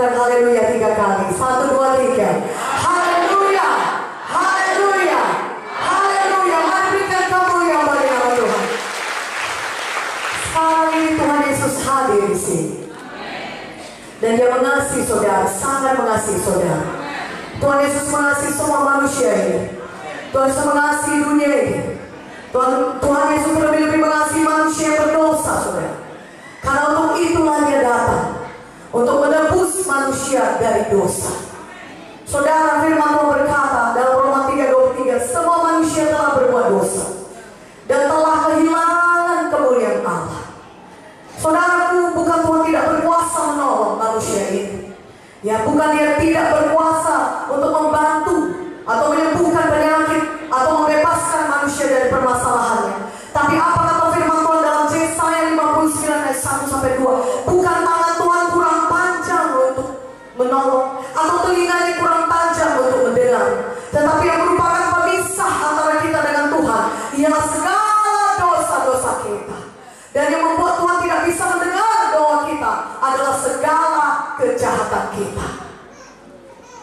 katakan haleluya 3 kali. 1, 2, 3. Haleluya, haleluya, haleluya. Mari berikan kemuliaan bagi nama Tuhan. Sekarang ini Tuhan Yesus hadir di sini. Dan Dia mengasihi saudara, sangat mengasihi saudara. Tuhan Yesus mengasihi semua manusia ini. Tuhan Yesus mengasihi dunia ini. Tuhan Yesus lebih-lebih mengasihi manusia yang berdosa, saudara. Karena untuk itulah Dia datang, untuk menebus manusia dari dosa. Saudara, firman Tuhan berkata dalam Roma 3:23, semua manusia telah berbuat dosa dan telah kehilangan kemuliaan Allah. Saudaraku, bukan Tuhan tidak berkuasa menolong manusia ini. Ya, bukan Dia tidak berkuasa untuk membantu atau menyembuhkan penyakit atau membebaskan manusia dari permasalahannya. Tapi apa kata firman Tuhan dalam Yesaya 59 ayat 1-2? Bukan tangan Tuhan kurang panjang untuk menolong atau telinganya kurang tajam untuk mendengar, tetapi yang merupakan pemisah antara kita dengan Tuhan ialah segala dosa-dosa kita. Dan yang membuat Tuhan tidak bisa mendengar doa kita adalah segala kejahatan kita.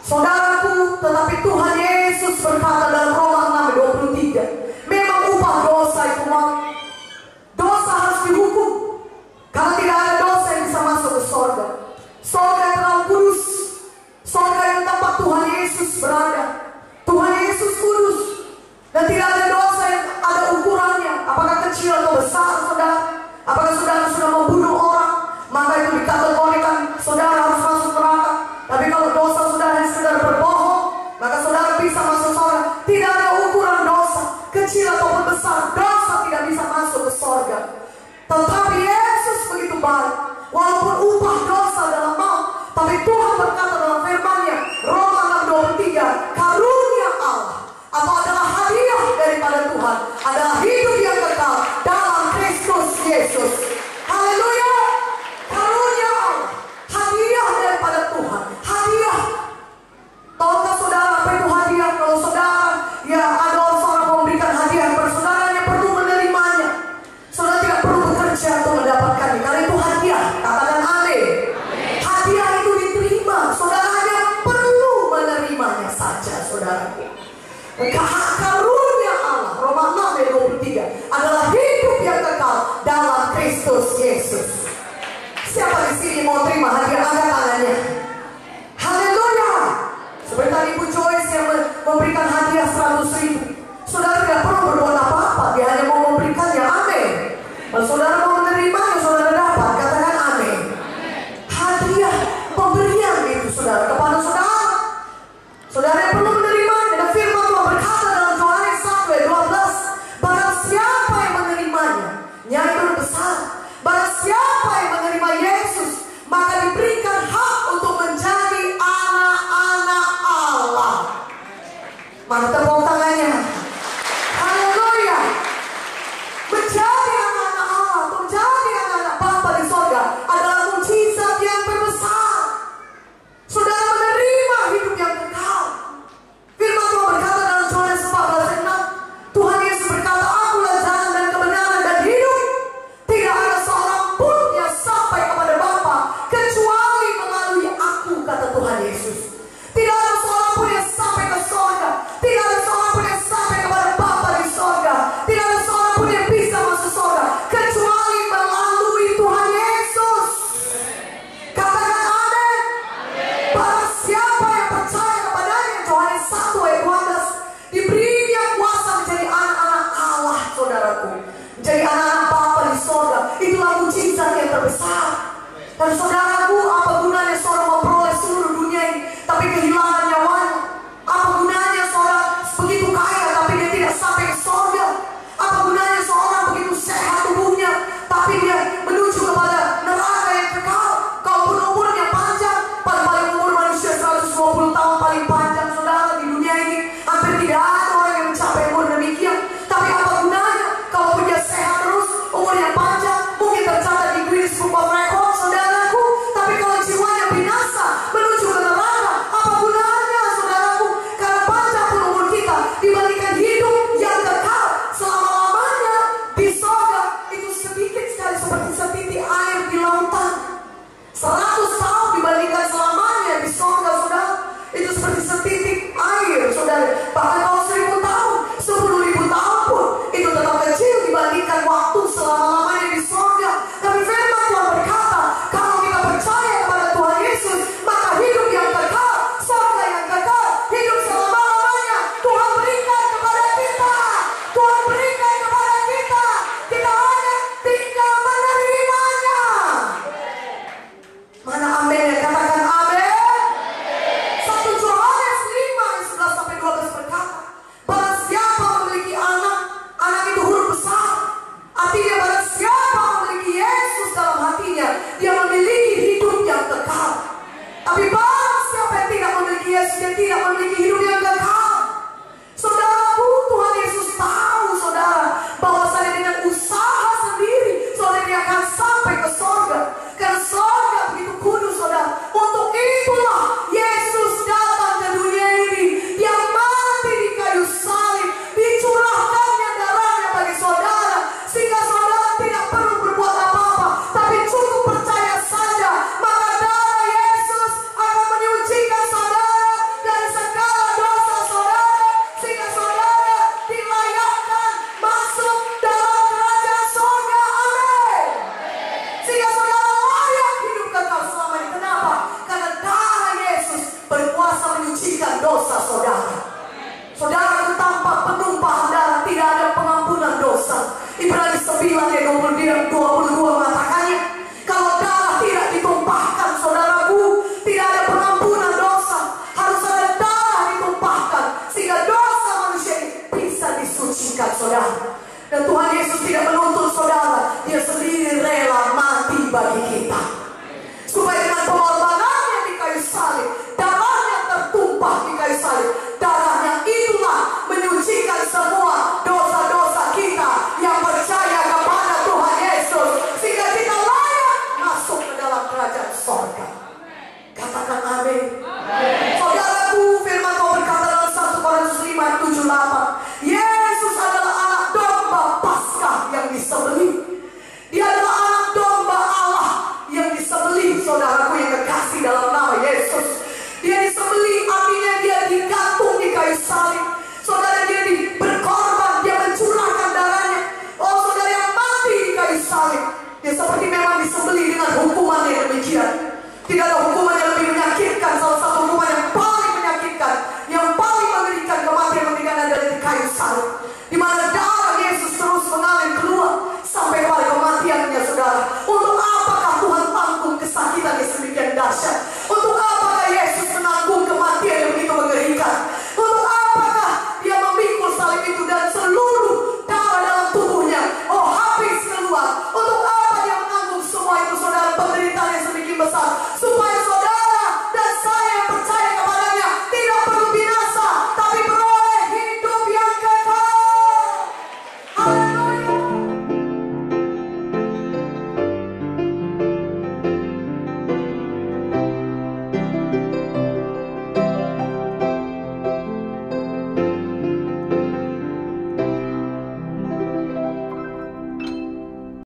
Saudaraku, tetapi Tuhan Yesus berkata dalam Roma 6:23, memang upah dosa itu maut. Dosa harus dihukum, karena tidak ada dosa yang bisa masuk ke sorga. Sorga yang terlalu kudus, sorga yang tempat Tuhan Yesus berada. Tuhan Yesus kudus, dan tidak ada dosa yang ada ukurannya, apakah kecil atau besar, saudara. Apakah saudara sudah membunuh orang, maka itu dikategorikan saudara harus masuk neraka. Tapi kalau dosa saudara yang sekedar berbohong, maka saudara bisa masuk sorga. Tidak ada ukuran dosa, kecil ataupun besar, dosa tidak bisa masuk ke sorga. Tetapi Yesus begitu baik, walaupun upah dosa adalah maut, tapi Tuhan berkata dalam firman-Nya, Roma 6:23, karunia Allah atau adalah hadiah daripada Tuhan adalah hidup yang kekal dalam Kristus Yesus. Haleluya. Karunia Allah, hadiah daripada Tuhan, hadiah. Tahukah saudara apa itu hadiah? Kalau saudara, ya ada seorang memberikan hadiah, saudara hanya perlu menerimanya. Saudara tidak perlu bekerja untuk mendapatkannya, karena itu hadiah. Katakan amin. Hadiah itu diterima, saudara hanya perlu menerimanya saja, saudara. Karunia Allah, Roma 6:23, adalah hidup yang kekal dalam Kristus Yesus. Siapa di sini mau terima hadiah? Angkat tangannya. Haleluya. Seperti tadi Ibu Joyce yang memberikan hadiah 100.000. Saudara tidak perlu berbuat apa-apa, dia hanya mau memberikannya. Amin. Kalau saudara mau menerimanya, saudara dapat. Katakan amin. Hadiah pemberian itu saudara kepada saudara. Saudara yang perlu menerimanya. Dan firman Tuhan berkata dalam Yohanes 1:12, barang siapa yang menerimanya, itu besar. Barang siapa yang menerima Yesus, maka diberikan hak untuk menjadi anak-anak Allah. Maka